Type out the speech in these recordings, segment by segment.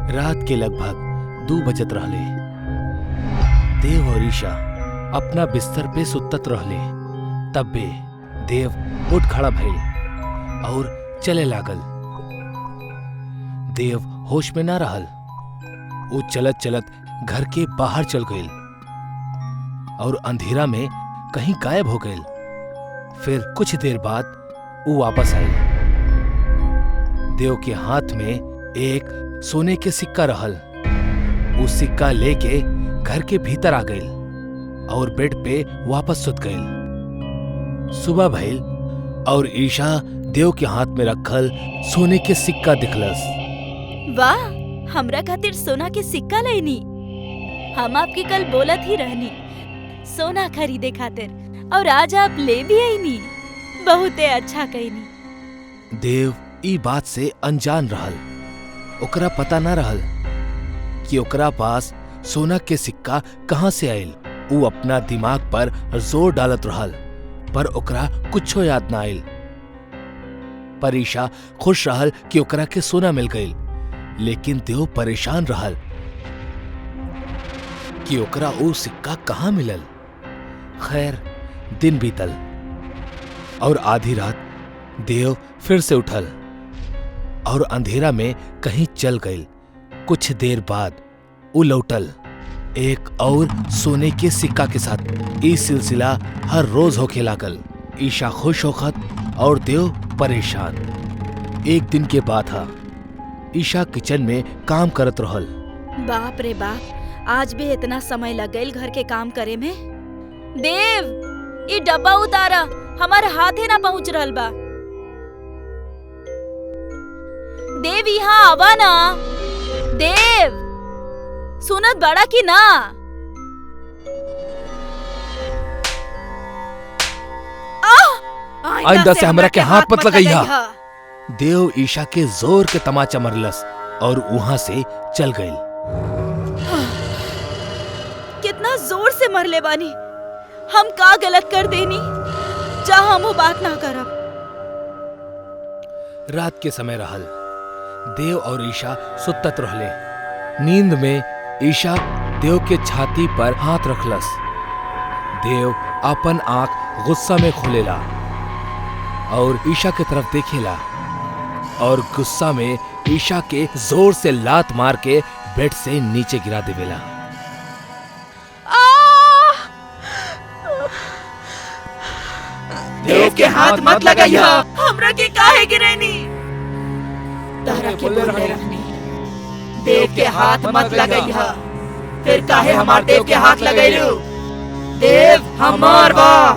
रात के लगभग 2 बजत रहले। देव और ईशा अपना बिस्तर पे सुतत रहले। तब्बे देव उठ खड़ा भइल और चले लागल। देव होश में ना रहल। वो चलत चलत घर के बाहर चल गइल और अंधेरा में कहीं गायब हो गइल। फिर कुछ देर बाद वो वापस आई। देव के हाथ में एक सोने के सिक्का रहल। वो सिक्का लेके घर के भीतर आ गइल और बेड पे वापस सुत गइल। सुबह भइल और ईशा देव के हाथ में रखल सोने के सिक्का दिखलस। वाह, हमरा खातिर सोना के सिक्का लेनी। हम आपकी कल बोलत ही रहनी सोना खरीदे खातिर, और आज आप ले भी आईनी। बहुते अच्छा कहनी। देव ई बात से अनजान रहल। ओकरा पता ना रहल कि ओकरा पास सोना के सिक्का कहाँ से आयल। वो अपना दिमाग पर जोर डालत रहल, पर ओकरा कुछो याद ना आयल। पर ईशा खुश रहल कि ओकरा के सोना मिल गइल, लेकिन देव परेशान रहल कि ओकरा वो सिक्का कहाँ मिलल। खैर, दिन बीतल और आधी रात देव फिर से उठल और अंधेरा में कहीं चल गइल। कुछ देर बाद वो लौटल एक और सोने के सिक्का के साथ। ये सिलसिला हर रोज होके लागल। ईशा खुश होखत और देव परेशान। एक दिन के बाद था। ईशा किचन में काम करत रहल। बाप रे बाप, आज भी इतना समय लग गइल घर के काम करे में। देव, ये डब्बा उतारा, हमारे हाथे ना पहुंच रहल बा। देव, यहाँ आवा ना। देव, सुनत बड़ा की ना? आइंदा से हमरा के हाथ मत लगाइहा। देव ईशा के जोर के तमाचा मरलस और वहां से चल गइल। कितना जोर से मरले बानी। हम का गलत कर देनी जा हम वो बात ना करब। रात के समय रहल। देव और ईशा सुतत रहले। नींद में ईशा देव के छाती पर हाथ रखलस। देव अपन आंख गुस्सा में खोलेला और ईशा के तरफ देखेला और गुस्सा में ईशा के जोर से लात मार के बेड से नीचे गिरा देवेला। देव के हाथ मत लगाइया। हमरा के काहे गिरेनी? तारा के बोल रहनी देव के हाथ मत लगाइया। फिर काहे हमार देव के हाथ लगाइलू? देव हमार बा।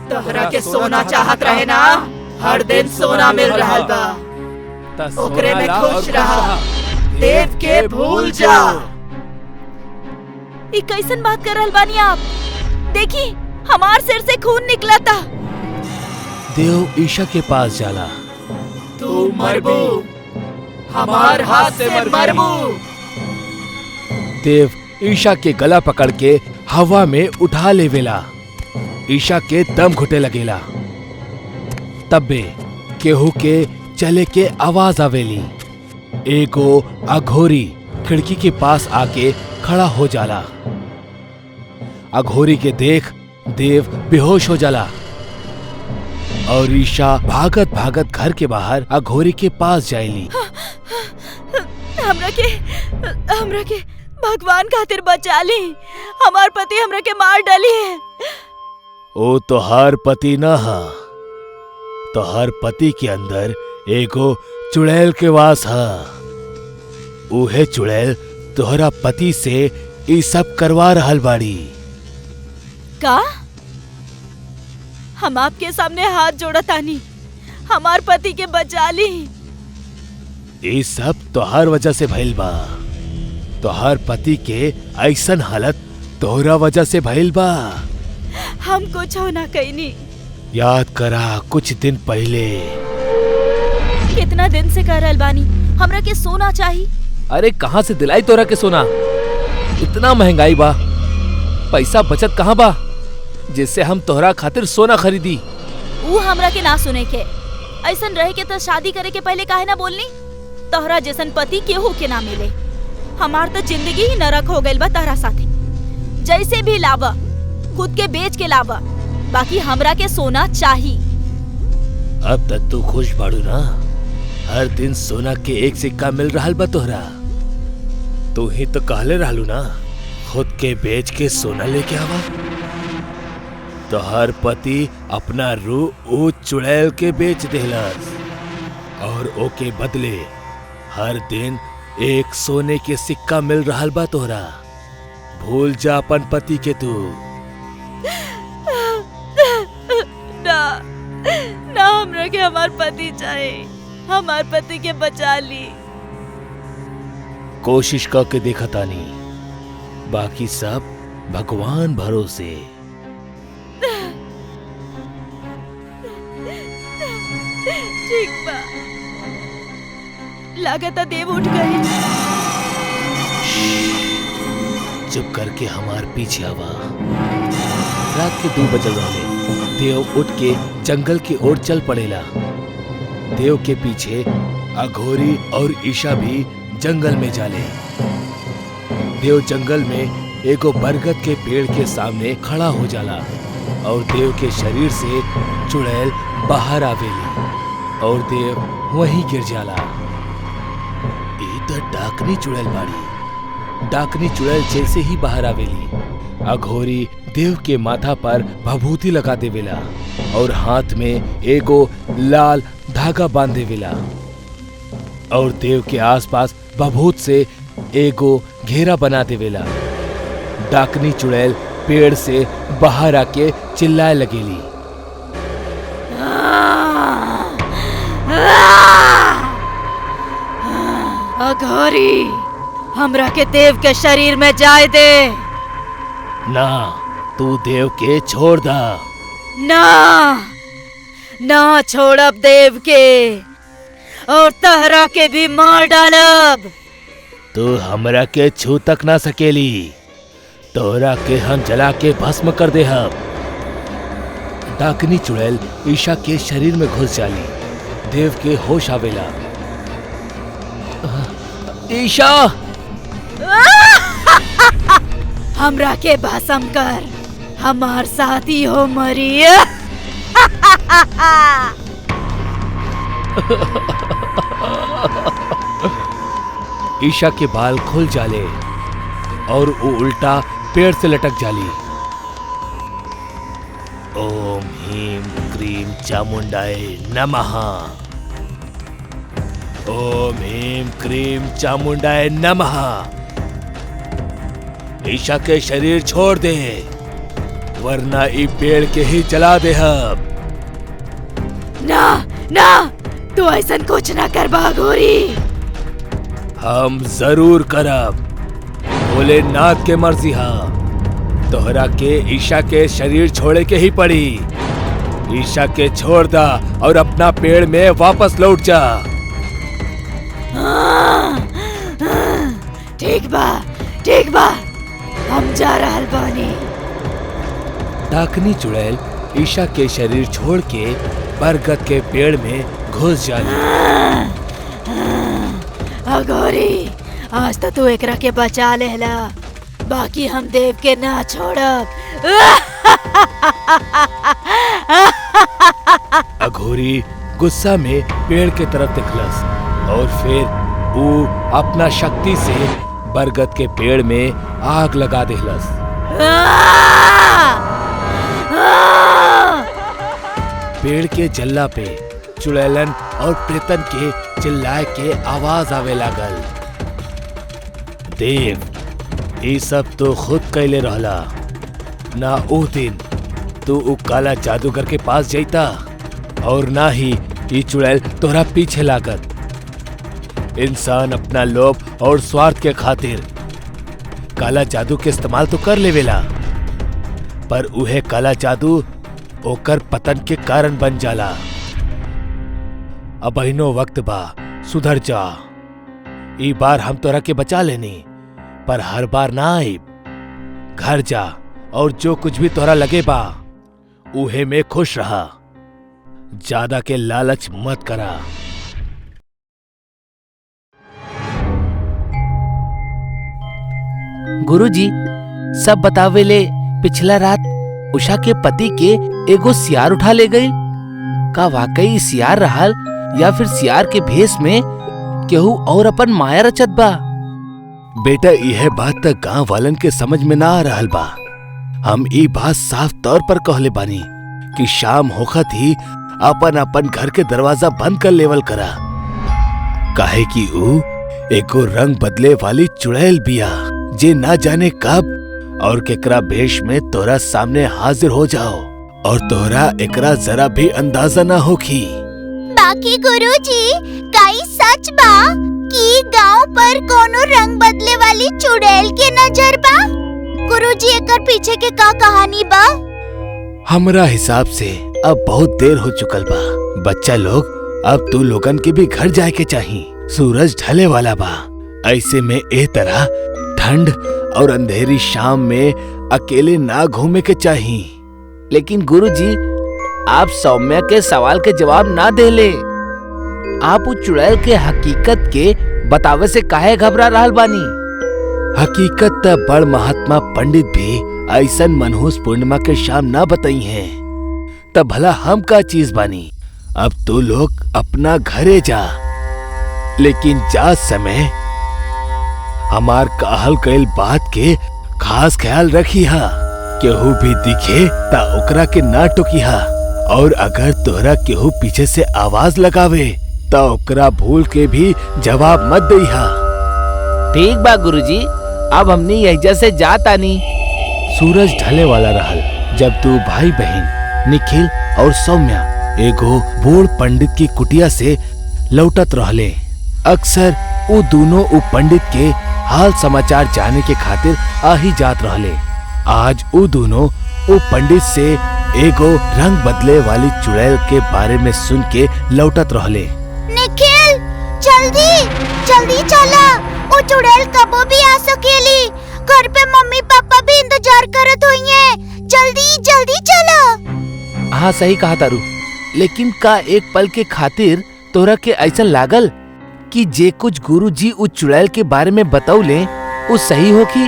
तोहरा के सोना चाहत रहे ना, हर दिन सोना मिल रहल बा। ओकरे में खुश रहा। देव के भूल जा। ये कैसन बात कर रहल बानी आप? देखी, हमार सिर से खून निकला था। देव ईशा के पास जाला। तू मरबू, हमार हाथ से मरबू। देव ईशा के गला पकड़ के हवा में उठा लेवेला। ईशा के दम घुटे लगेला। तब्बे केहू के चले के आवाज आवेली। एगो अघोरी खिड़की के पास आके खड़ा हो जाला। अघोरी के देख देव बेहोश हो जाला और ईशा भागत भागत घर के बाहर अघोरी के पास जाएली। हमरा के भगवान खातिर बचा ली। हमार पति हमरा के मार डाली है। ओ तोहार पति न हा। तोहार पति के अंदर एगो चुड़ैल के वास हा। उहे चुड़ैल तोहरा पति से ई सब करवा रहल बाड़ी। का? हम आपके सामने हाथ जोड़तानी, हमार पति के बचा ली। ये सब तोहार वजह से भइल बा। तोहार पति के ऐसन हालत तोहरा वजह से भइल बा। हम कुछ हो ना कईनी। याद करा कुछ दिन पहले। कितना दिन से कह रहल बानी हमरा के सोना चाहिए। अरे कहाँ से दिलाई तोरा के सोना? इतना महंगाई बा, पैसा बचत कहाँ बा जिससे हम तोहरा खातिर सोना खरीदी। वो हमरा के ना सुने के। ऐसन रहे के तो शादी करे के पहले काहे ना बोलनी? तोहरा जैसन पति केहू के ना मिले। हमार तो जिंदगी ही नरक हो गइल बा तोहरा साथे। जैसे भी लावा, खुद के बेच के लावा, बाकी हमरा के सोना चाहिए। अब तक तू खुश बाड़ू ना? हर दिन सोना के एक सिक्का मिल रहा बा तोहरा। तू ही तो कहले रहलू ना खुद के बेच के सोना लेके आवा। तो हर पति अपना रूह ऊ चुड़ैल के बेच देहलस और ओके बदले हर दिन एक सोने के सिक्का मिल रहा बा तोहरा। भूल जा अपन पति के तू। ना ना, हमरा के हमार पति चाहे। हमार पति के बचा ली। कोशिश करके देखा तानी, बाकी सब भगवान भरोसे। ठीक बा। लागत देव उठ गई। चुप करके हमार पीछे आवा। रात के 2 बजल रहे। देव उठ के जंगल की ओर चल पड़ेला। देव के पीछे अघोरी और ईशा भी जंगल में जाले। देव जंगल में एगो बरगद के पेड़ के सामने खड़ा हो जाला और देव के शरीर से चुड़ैल बाहर आवेली और देव वहीं गिर जाला। ई तो डाकनी चुड़ैल बाड़ी। डाकनी चुड़ैल जैसे ही बाहर आवेली, अघोरी देव के माथा पर भभूति लगा देवेला और हाथ में एगो लाल धागा बांध देवेला और देव के आसपास भभूत से एगो घेरा बना देवेला। डाकनी चुड़ैल पेड़ से बाहर आके चिल्लाए लगेली। अघोरी, हमरा के देव के शरीर में जाए दे। ना, तू देव के छोड़ दा। ना ना, छोड़ब देव के और तहरा के भी मार डालब। तू हमरा के छू तक ना सकेली। तोहरा के हम जला के भस्म कर दे। हम डाकनी चुड़ैल ईशा के शरीर में घुस जाली। देव के होश आवेला। ईशा! हमरा के भस्म कर, हमार साथी हो मरी। ईशा के बाल खुल जाले और वो उल्टा पेड़ से लटक जाली। ओम ह्रीं क्रीं चामुंडाय नमः। ओम ह्रीं क्रीं चामुंडाय नमः। ईशा के शरीर छोड़ दे, वरना ई पेड़ के ही जला दे। हम ना ना, तू ऐसा कुछ ना कर अघोरी। हम जरूर करब। भोलेनाथ के मर्जी हा। तोहरा के ईशा के शरीर छोड़े के ही पड़ी। ईशा के छोड़ दा और अपना पेड़ में वापस लौट जा। ठीक बा, ठीक बा, हम जा रहल बानी। डाकनी चुड़ैल ईशा के शरीर छोड़ के बरगद के पेड़ में घुस जाली। अघोरी, आज तो तू एकरा के बचा लेला, बाकी हम देव के ना छोड़ब। अघोरी गुस्सा में पेड़ के तरफ देखलस और फिर वो अपना शक्ति से बरगद के पेड़ में आग लगा देहलस। पेड़ के जल्ला पे चुड़ैलन और प्रेतन के चिल्लाए के आवाज आवे लागल। देव, ये सब तो खुद कैले रहला ना। ओ दिन तू उ काला जादूगर के पास जाइता और ना ही ये चुड़ैल तोहरा पीछे लागत। इंसान अपना लोभ और स्वार्थ के खातिर काला जादू के इस्तेमाल तो कर लेवेला, पर उहे काला जादू ओकर पतन के कारण बन जाला। अब अहिनो वक्त बा, सुधर जा। ई बार हम तोरा के बचा लेनी, पर हर बार ना आइब। घर जा और जो कुछ भी तोरा लगे बा उहे में खुश रहा। ज्यादा के लालच मत करा। गुरुजी, सब बतावेले पिछला रात उषा के पति के एगो सियार उठा ले गई। का वाकई सियार रहल या फिर सियार के भेष में केहू और अपन माया रचत बा? बेटा, यह बात तक गांव वालन के समझ में ना आ रहल बा। हम ई बात साफ तौर पर कहले बानी कि शाम होखत ही अपन अपन घर के दरवाजा बंद कर लेवल करा, काहे कि ऊ एको रंग बदले वाली चुड़ैल बिया जे ना जाने कब और केकरा भेष में तोरा सामने हाजिर हो जाओ और तोरा एकरा जरा भी अंदाजा ना होखी। बाकी गुरुजी, कई सच बा कि गांव पर कोनो रंग बदले वाली चुड़ैल के नजर बा? गुरुजी, एकर पीछे के का कहानी बा? हमरा हिसाब से अब बहुत देर हो चुकल बा। बच्चा लोग, अब तू लोगन के भी घर जाए के चाही। सूरज ढले वाला बा। ऐसे में ए तरह ठंड और अंधेरी शाम में अकेले ना घूमे के चाही। लेकिन गुरुजी, आप सौम्या के सवाल के जवाब ना देले। आप उस चुड़ैल के हकीकत के बतावे से काहे घबरा रहल बानी? हकीकत त बड़ महात्मा पंडित भी ऐसन मनहूस पूर्णिमा के शाम ना बताई हैं। तब भला हम का चीज बानी? अब तू लोग अपना घरे जा, लेकिन जा समय हमार कहल कईल बात के खास ख्याल रखिहा। केहू भी दिखे ता ओकरा के ना टोकिहा, और अगर तोहरा केहू पीछे से आवाज लगावे ता ओकरा भूल के भी जवाब मत देहा। ठीक बा गुरुजी, अब हमनी यही से जातानी। सूरज ढले वाला रहल जब दो भाई बहन निखिल और सौम्या एगो बूढ़ पंडित की कुटिया से लौटत रहले। अक्सर वो दोनों उ पंडित के हाल समाचार जाने के खातिर आ ही जात रहले। आज वो दोनों उ पंडित से एगो रंग बदले वाली चुड़ैल के बारे में सुन के लौटत रहले। निखिल, जल्दी जल्दी चला, वो चुड़ैल कबो भी आ सकेली। घर पे मम्मी पापा भी इंतजार करत होइए। जल्दी जल्दी चला। हाँ, सही कहा तारू। लेकिन का एक पल के खातिर तोरा के ऐसा लागल कि जे कुछ गुरुजी उस चुड़ैल के बारे में बतौले वो सही हो की?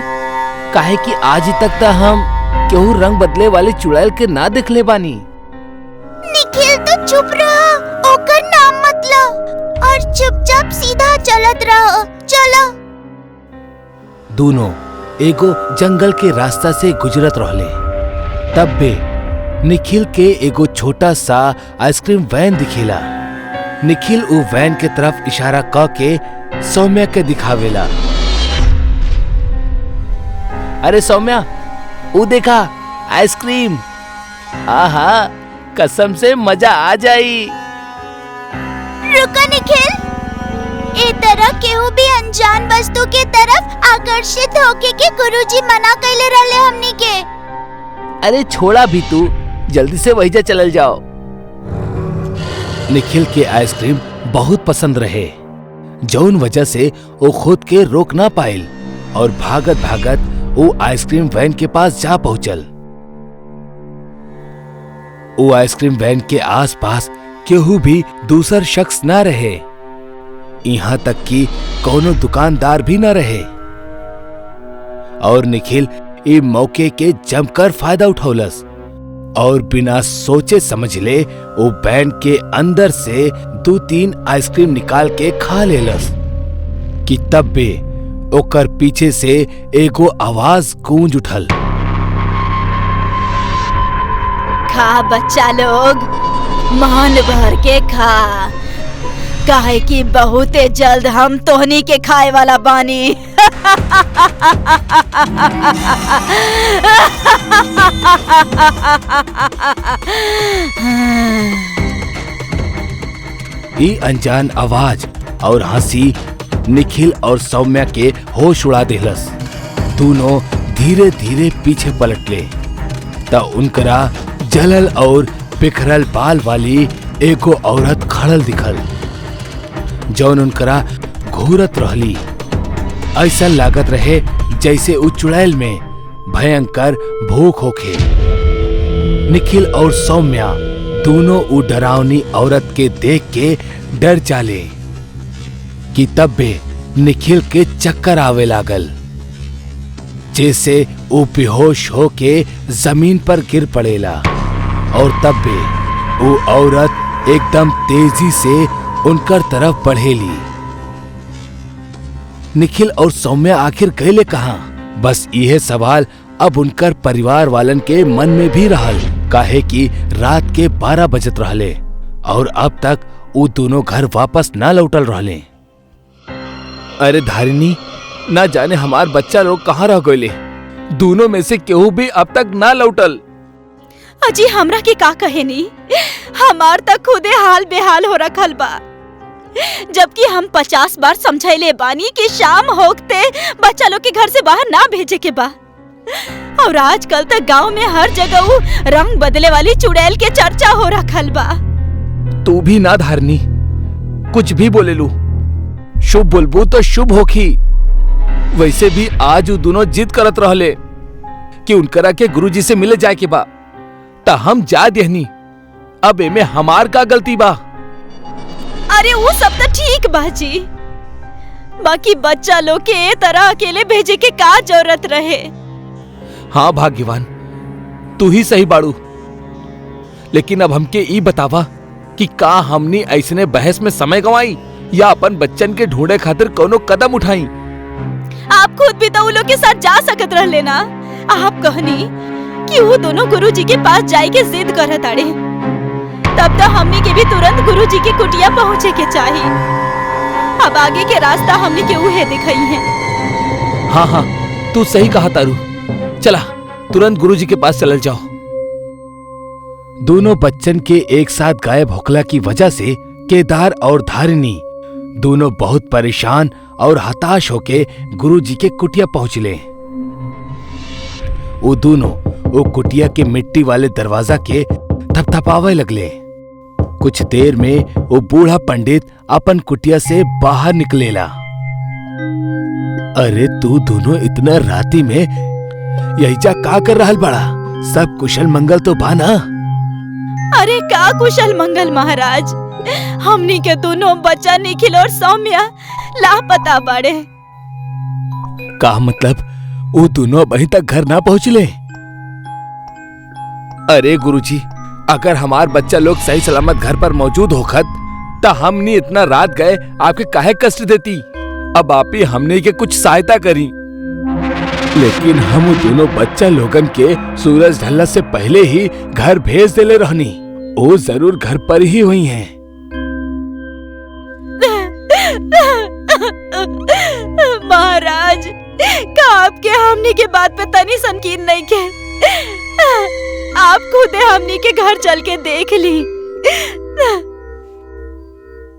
काहे कि आज ही तक तो हम केहू रंग बदले वाले चुड़ैल के ना देखले बानी। निखिल, तो चुप रहो, ओकर नाम मत लो और चुपचाप सीधा चलत रहो। चलो। दोनों एगो जंगल के रास्ता से गुजरत रहले। तब बे निखिल के एगो छोटा सा आइसक्रीम वैन दिखेला। निखिल उ वैन के तरफ इशारा क के सौम्या के दिखावेला। अरे सौम्या, उ देखा आइसक्रीम। आहा, कसम से मजा आ जाई। रुको निखिल, ए तरह केहू भी अनजान वस्तु के तरफ आकर्षित होके के गुरुजी मना कैले रहले हमनी के। अरे छोड़ा भी तू, जल्दी से वहीजा चलल जाओ। निखिल के आइसक्रीम बहुत पसंद रहे, जौन वजह से वो खुद के रोक ना पाइल और भागत भागत वो आइसक्रीम वैन के पास जा पहुंचल। वो आइसक्रीम वैन के आसपास केहू भी दूसर शख्स ना रहे, यहाँ तक कि कोनो दुकानदार भी ना रहे। और निखिल इस मौके के जमकर फायदा उठौलस और बिना सोचे समझले वो वैन के अंदर से 2-3 आइसक्रीम निकाल के खा लेलस कि तब बे ओकर पीछे से एगो आवाज गूंज उठल। खा बच्चा लोग, मान भर के खा, काहे कि बहुते जल्द हम तोहनी के खाए वाला बानी। ये अनजान आवाज और हंसी निखिल और सौम्या के होश उड़ा देलस। दोनों धीरे धीरे पीछे पलटले त उनकरा जलल और बिखरल बाल वाली एगो औरत खड़ल दिखल, जौन उनकरा घूरत रहली। ऐसा लागत रहे जैसे उ चुड़ैल में भयंकर भूख होखे। निखिल और सौम्या दोनों उ डरावनी औरत के देख के डर जाले कि तब बे निखिल के चक्कर आवे लागल। जैसे वो बेहोश होके जमीन पर गिर पड़ेला। और तब भी वो औरत एकदम तेजी से उनकर तरफ बढ़ेली। निखिल और सौम्या आखिर गए कहाँ? बस यह सवाल अब उनकर परिवार वालन के मन में भी रहल, काहे कि रात के 12 बजत रहले और अब तक वो दोनों घर वापस ना लौटल रहले। अरे धारिनी, ना जाने हमार बच्चा लोग कहाँ रह गए। दोनों में से केहू भी अब तक ना लौटल। अजी हमरा के का कहे नी, हमार तक खुदे हाल बेहाल हो रखल बा। जबकि हम 50 बार समझाइले बानी कि शाम होते बच्चा लोग के घर से बाहर ना भेजे के बा। और आजकल तक गांव में हर जगह रंग बदले वाली चुड़ैल के चर्चा हो रखल बा। तू भी ना धारनी, कुछ भी बोले लू। शुभ बोलबू तो शुभ होखी। वैसे भी आज वो दोनों जिद करत रहले कि उनकरा के गुरुजी से मिले जाए के बा, ता हम जा देहनी। अब एमे हमार का गलती बा? अरे वो सब तो ठीक बा जी, बाकी बच्चा लोग के ए तरह अकेले भेजे के का जरूरत रहे? हाँ भाग्यवान, तू ही सही बाड़ू। लेकिन अब हमके ई बतावा कि का हमनी ऐसने बहस में समय गवाई या अपन बच्चन के ढूंढे खातिर कोनो कदम उठाई? आप खुद भी तो उन लोग के साथ जा सकत रहले ना। आप कहनी कि वो दोनों गुरुजी के पास जाए के जिद करत आड़े, तब तो हमनी के भी तुरंत गुरुजी की कुटिया पहुँचे के चाहिए। अब आगे के रास्ता हमनी के उहे दिखाई है। हाँ हाँ, तू सही कहा तारू। चला तुरंत गुरुजी के पास चल जाओ। दोनों बच्चन के एक साथ गायब होखला की वजह से केदार और धारिनी दोनों बहुत परेशान और हताश होके गुरुजी के कुटिया पहुंचले। वो दोनों वो कुटिया के मिट्टी वाले दरवाजा के थपथपावे लगले। कुछ देर में वो बूढ़ा पंडित अपन कुटिया से बाहर निकलेला। अरे तू दोनों इतना राती में यहीजा का कर रहल बड़ा? सब कुशल मंगल तो बा ना? अरे का कुशल मंगल महाराज, हमनी के दोनों बच्चा निखिल और सौम्या लापता बाड़े। का मतलब वो दोनों अभी तक घर ना पहुँचले? अरे गुरुजी, अगर हमार बच्चा लोग सही सलामत घर पर मौजूद होखत तो हमनी इतना रात गए आपके काहे कष्ट देती। अब आप ही हमने के कुछ सहायता करी। लेकिन हम दोनों बच्चा लोगन के सूरज ढलने से पहले ही घर भेज देले रहनी। वो जरूर घर पर ही हुई हैं। महाराज, का आपके हमनी के बात पे तनी संकीन नहीं के? आप खुदे हमनी के घर चल के देख ली।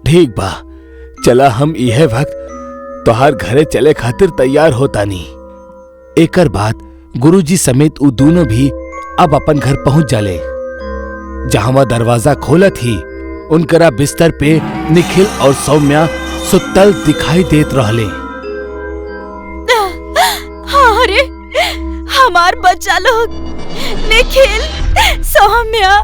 ठीक बा, चला हम यह वक्त तोहार घरे चले खातिर तैयार होता नहीं। एकर बाद गुरुजी समेत वो दोनों भी अब अपन घर पहुंच जाले। जहां वह दरवाजा खोला थी, उनकरा बिस्तर पे निखिल और सौम्या सुतल दिखाई देत रहले। हाँ, अरे हमार बच्चा लोग निखिल, सौम्या,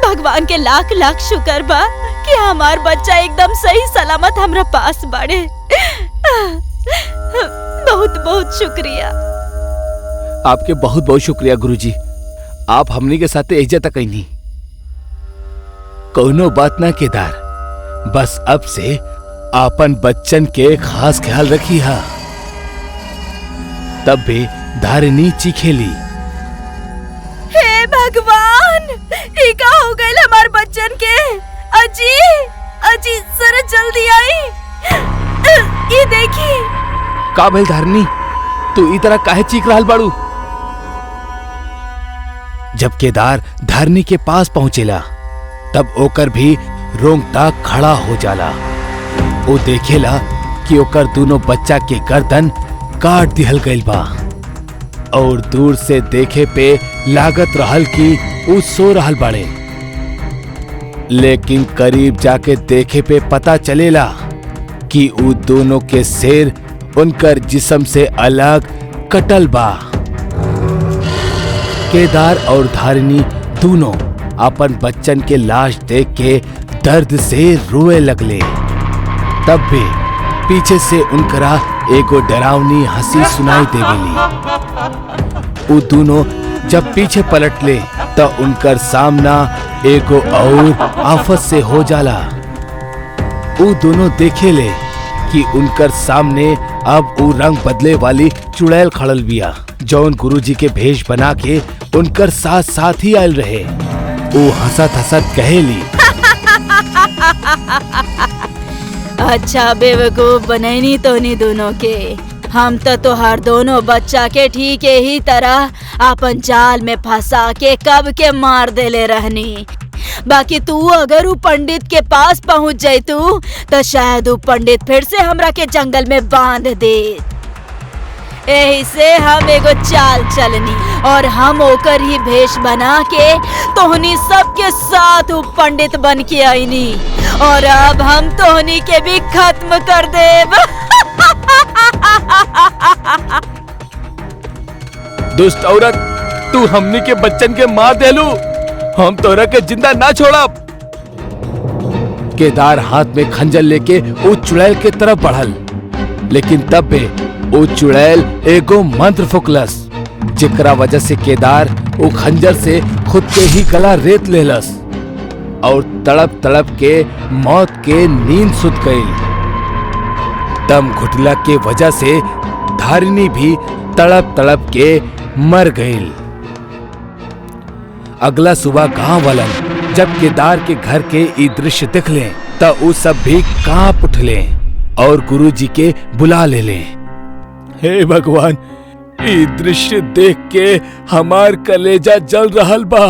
भगवान के लाख लाख शुक्र बा कि हमार बच्चा एकदम सही सलामत हमरा पास बाड़े। बहुत बहुत शुक्रिया। आपके बहुत बहुत शुक्रिया गुरुजी। आप हमनी के साथ एजा तक नहीं। कोनो बात ना केदार, बस अब से आपन बच्चन के खास ख्याल रखी हा। तब भी धारिनी चीखेली, हे भगवान, ये का हो गए हमार बच्चन के? अजी अजी जरा जल्दी आई, ये देखी। का भेल धारिनी, तू ई तरह काहे चीख रहल बाड़ू? जब केदार धारिनी के पास पहुंचेला तब ओकर भी रोंगटा खड़ा हो जाला। वो देखेला कि ओकर दोनों बच्चा के गर्दन काट दिहल गइल बा और दूर से देखे पे लागत रहल कि वो सो रहल बाड़े। लेकिन करीब जाके देखे पे पता चलेला कि वो दोनों के सिर उनकर जिस्म से अलग कटल बा। केदार और धारिनी दोनों अपन बच्चन के लाश देख के दर्द से रोए लगले। तब भी पीछे से उनकरा एगो डरावनी हंसी सुनाई देवेली। उ दोनों जब पीछे पलटले त उनकर सामना एगो और आफत से हो जाला। उ दोनों देखेले कि उनकर सामने अब उ रंग बदले वाली चुड़ैल खड़ल बिया, जौन गुरुजी के भेष बना के उनकर साथ साथ ही आयल रहे। उ हंसत हंसत कहेली, अच्छा बेवकूफ बनैनी तोनी दोनों के। हम तो तोहार दोनों बच्चा के ठीक ही तरह अपन जाल में फंसा के कब के मार देले रहनी। बाकी तू अगर उ पंडित के पास पहुंच जाइतू तो शायद उ पंडित फिर से हमरा के जंगल में बांध दे। यही से हम एगो चाल चलनी और हम ओकर ही भेष बना के तोहनी सबके साथ उ पंडित बन के आईनी और अब हम तोहनी के भी खत्म कर देब। दुष्ट औरत, तू हमनी के बच्चन के मार देलू, हम तोरा के जिंदा ना छोड़ब। केदार हाथ में खंजर लेके वो चुड़ैल के तरफ बढ़ल, लेकिन तब भी वो चुड़ैल एगो मंत्र फुकलस, जेकरा वजह से केदार वो खंजर से खुद के ही गला रेत लेलस और तड़प तड़प के मौत के नींद सुत गई। दम घुटला के वजह से धारिणी भी तड़प तड़प के मर गई। अगला सुबह गांव वालन जब केदार के घर के ई दृश्य देख लें त उ सब भी कांप उठले और गुरुजी के बुला ले लें। हे भगवान, ई दृश्य देख के हमार कलेजा जल रहल बा।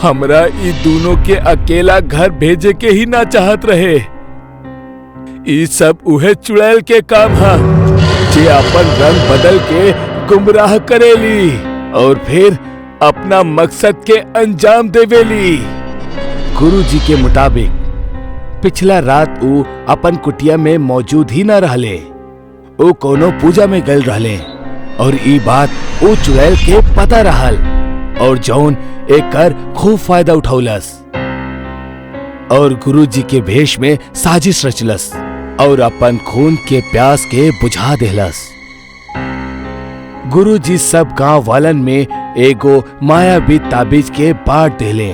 हमरा ई दोनों के अकेला घर भेजे के ही ना चाहत रहे। ई सब उहे चुड़ैल के काम है जे अपन रंग बदल के गुमराह करेली और फिर अपना मकसद के अंजाम देवेली। गुरुजी के मुताबिक पिछला रात उ अपन कुटिया में मौजूद ही न रहले, उ कोनो पूजा में गल रहले और ई बात उ चुड़ैल के पता रहल और जौन एकर खूब फायदा उठौलस और गुरुजी के भेष में साजिश रचलस और अपन खून के प्यास के बुझा देहलस। गुरुजी सब गांव वालन में एगो मायावी ताबीज के बांट देले,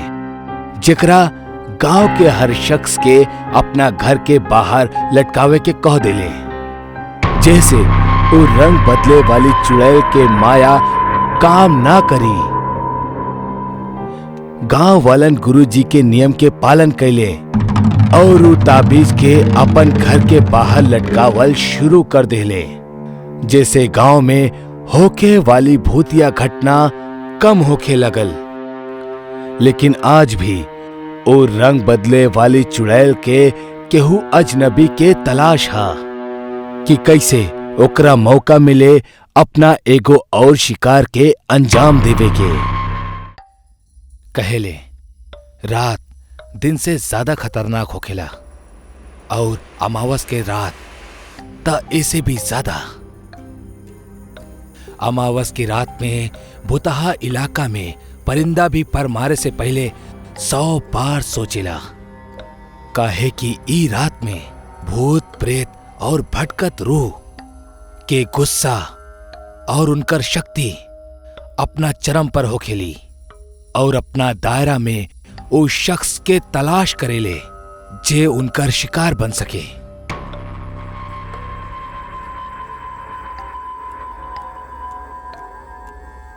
जेकरा गांव के हर शख्स के अपना घर के बाहर लटकावे के कह देले, जैसे वो रंग बदले वाली चुड़ैल के माया काम ना करी। गांव वालन गुरुजी के नियम के पालन कैले और वो ताबीज के अपन घर के बाहर लटकावल शुरू कर देले, जैसे गांव में होके वाली भूतिया घटना कम होके लगल। लेकिन आज भी ओ रंग बदले वाली चुड़ैल के केहू अजनबी के तलाश हा कि कैसे ओकरा मौका मिले अपना एगो और शिकार के अंजाम देवे के। कहेले रात दिन से ज्यादा खतरनाक होखेला और अमावस के रात त ऐसे भी ज्यादा। अमावस की रात में भुतहा इलाका में परिंदा भी पर मारे से पहले 100 बार सोचेला, काहे कि ई रात में भूत प्रेत और भटकत रूह के गुस्सा और उनकर शक्ति अपना चरम पर होखेली और अपना दायरा में उस शख्स के तलाश करेले जे उनकर शिकार बन सके।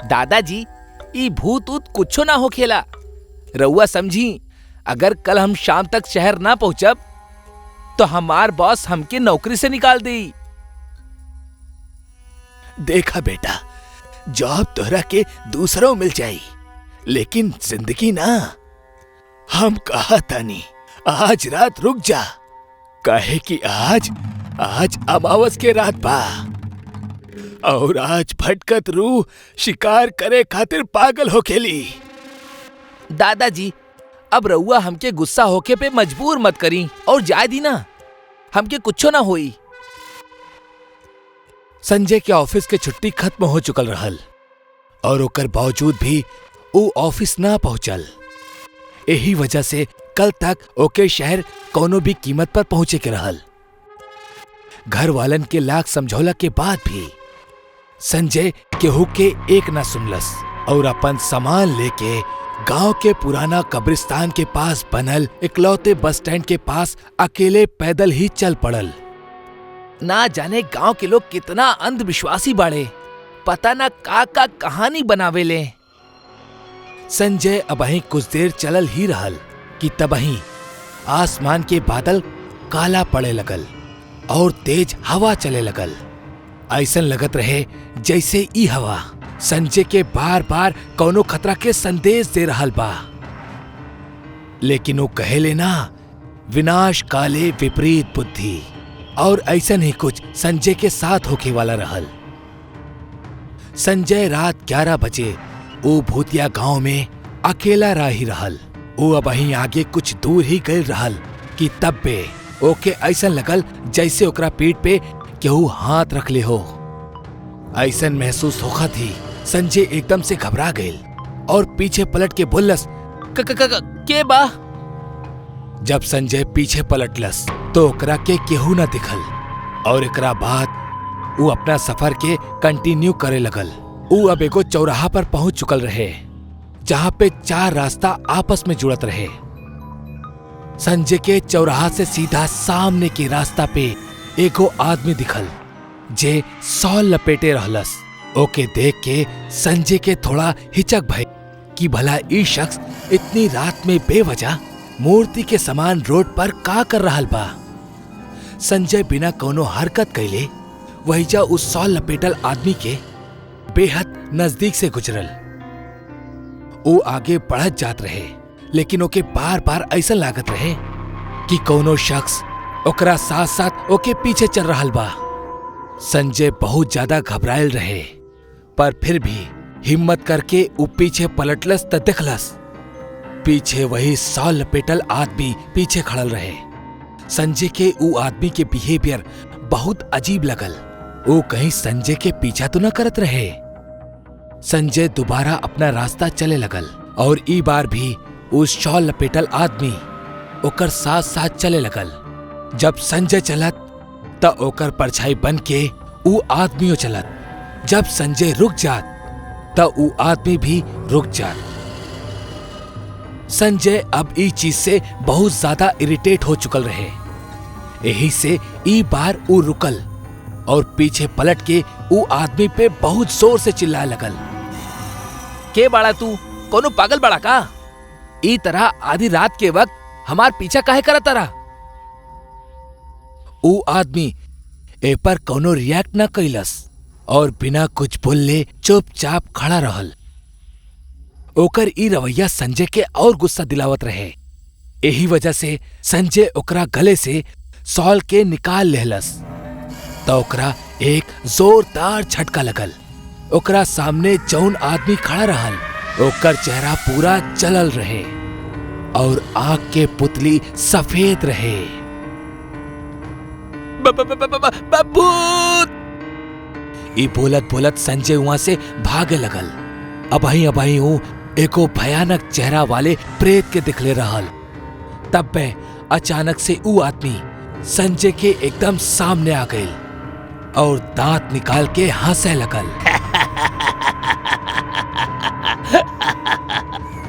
दादाजी, ई भूत ऊत कुछो ना होखेला। रउआ समझी, अगर कल हम शाम तक शहर ना पहुंचब तो हमार बॉस हमके नौकरी से निकाल देई। देखा बेटा, जॉब तोहरा के दूसरों मिल जाई, लेकिन जिंदगी ना। हम कहा तानी आज रात रुक जा, काहे कि आज अमावस के रात बा और आज भटकत रूह शिकार करे खातिर पागल होखेली। दादाजी, अब रउआ हमके गुस्सा होके पे मजबूर मत करी और जाए दी ना, हमके कुछो ना होई। संजय के ऑफिस के छुट्टी खत्म हो चुकल रहल और ओकर बावजूद भी वो ऑफिस ना पहुंचल। यही वजह से कल तक ओके शहर कोनो भी कीमत पर पहुंचे के रहल। घर वालन के लाख समझौला के बाद भी संजय केहू के एक ना सुनलस और अपन सामान लेके गांव के पुराना कब्रिस्तान के पास बनल इकलौते बस स्टैंड के पास अकेले पैदल ही चल पड़ल। ना जाने गांव के लोग कितना अंधविश्वासी बाड़े, पता ना का कहानी बनावेले। संजय अबहीं कुछ देर चलल ही रहल कि तबहीं आसमान के बादल काला पड़े लगल और तेज हवा चले लगल। ऐसन लगत रहे जैसे ई हवा संजय के बार बार कौनो खतरा के संदेश दे रहल बा। लेकिन वो कहेले ना, विनाश काले विपरीत बुद्धि, और ऐसन ही कुछ संजय के साथ होके वाला रहल। संजय रात 11 बजे वो भूतिया गांव में अकेला रह ही रहल। वो अब वहीं आगे कुछ दूर ही गए रहल कि तब पे ओके ऐसन लगल जैसे ओकरा पीठ पे केहू हाथ रख ले हो। ऐसन महसूस होखा थी। संजय एकदम से घबरा गए और पीछे पलट के बोलस, के बा? जब संजय पीछे पलटलस तो ओकरा के केहू न दिखल और एकरा बाद वो अपना सफर के कंटिन्यू करे लगल। वो अब एगो चौराहा पर पहुंच चुकल रहे जहां पे 4 रास्ता आपस में जुड़त रहे। संजय के चौराहा से सीधा सामने के रास्ता पे एगो आदमी दिखल जे शॉल लपेटे रहलस। ओके देख के संजय के थोड़ा हिचक भय कि भला ई शख्स इतनी रात में बेवजह मूर्ति के समान रोड पर का कर रहल बा। संजय बिना कोनो हरकत कैले वहीजा उस शॉल लपेटल आदमी के बेहद नजदीक से गुजरल। वो आगे बढ़त जात रहे, लेकिन ओके बार बार ऐसा लागत रहे कि कोनो शख्स ओकरा साथ साथ ओके पीछे चल रहल बा। संजय बहुत ज्यादा घबरायल रहे, पर फिर भी हिम्मत करके उ पीछे पलटलस त देखलस पीछे वही शॉल लपेटल आदमी पीछे खड़ल रहे। संजय के उ आदमी के बिहेवियर बहुत अजीब लगल। वो कहीं संजय के पीछा तो न करत रहे। संजय दोबारा अपना रास्ता चले लगल और ई बार भी उस शॉल लपेटल आदमी ओकर साथ साथ चले लगल। जब संजय चलत त ओकर परछाई बन के उ आदमियों चलत। जब संजय रुक जात त उ आदमी भी रुक जात। संजय अब ई चीज से बहुत ज्यादा इरिटेट हो चुकल रहे। यही से ई बार उ रुकल और पीछे पलट के उ आदमी पे बहुत जोर से चिल्लाए लगल, के बाड़ा तू? कोनो पागल बाड़ा का? ई तरह आधी रात के वक्त हमार पीछा काहे करत तारा? उ आदमी ए पर कोनो रिएक्ट न कैलस और बिना कुछ बोलले चुपचाप खड़ा रहल। ओकर ई रवैया संजय के और गुस्सा दिलावत रहे। यही वजह से संजय ओकरा गले से शॉल के निकाल लेहलस तो ओकरा एक जोरदार झटका लगल। ओकरा सामने जौन आदमी खड़ा रहल ओकर चेहरा पूरा जलल रहे और आंख के पुतली सफेद रहे। भूत! ई बोलत बोलत संजय वहां से भागे लगल। अबही हूँ एको भयानक चेहरा वाले प्रेत के दिखले रहल। तब पे अचानक से ऊ आदमी संजय के एकदम सामने आ गई और दांत निकाल के हंसे लगल।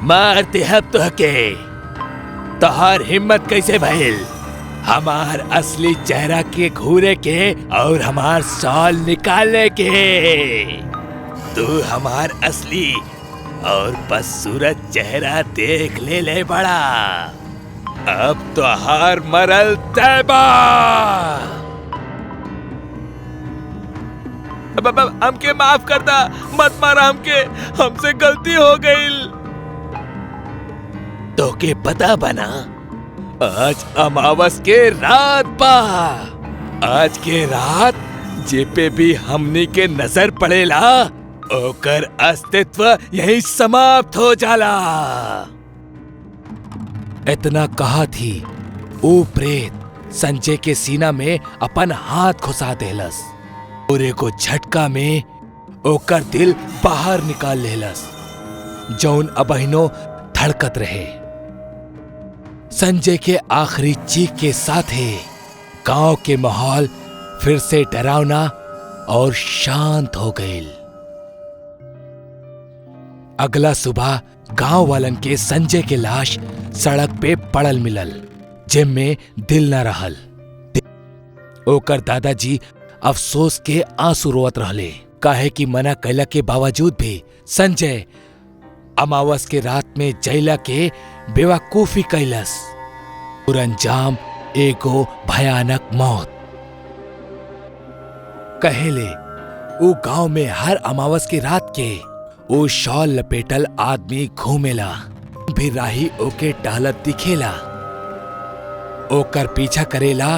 मारते हब तो के तोहार हिम्मत कैसे भइल हमार असली चेहरा के घूरे के और हमार शॉल निकालने के? तू हमार असली और बदसूरत चेहरा देख ले बड़ा। अब तो हार मरल तैबा। हमके माफ कर दा, मत मारा हमके, हमसे गलती हो गई। तो के पता बना आज अमावस के रात बा। आज के रात जे पे भी हमनी के नजर पड़ेला ओकर अस्तित्व यही समाप्त हो जाला। इतना कहा थी वो प्रेत संजय के सीना में अपन हाथ घुसा देलस और एगो झटका में ओकर दिल बाहर निकाल लेलस जौन अबहिनो धड़कत रहे। संजय के आखिरी चीख के साथ ही गांव के माहौल फिर से डरावना और शांत हो गई। अगला सुबह गांव वालन के संजय के लाश सड़क पे पड़ल मिलल, जिनमें दिल न रहल। ओकर दादाजी अफसोस के आंसू रोवत रहले, काहे कि मना कैला के बावजूद भी संजय अमावस के रात में जैला के बेवकूफी कैलस और अंजाम एगो भयानक मौत। कहेले ऊ गांव में हर अमावस की रात के ऊ शॉल लपेटल आदमी घूमेला, भी राही ओके टहलत दिखेला, ओकर पीछा करेला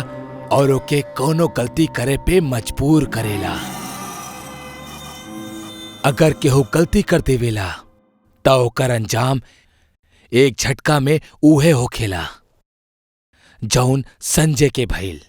और ओके कोनो गलती करे पे मजबूर करेला। अगर केहू गलती कर देवेला त ओकर अंजाम एक झटका में उहे होखेला जौन संजय के भइल।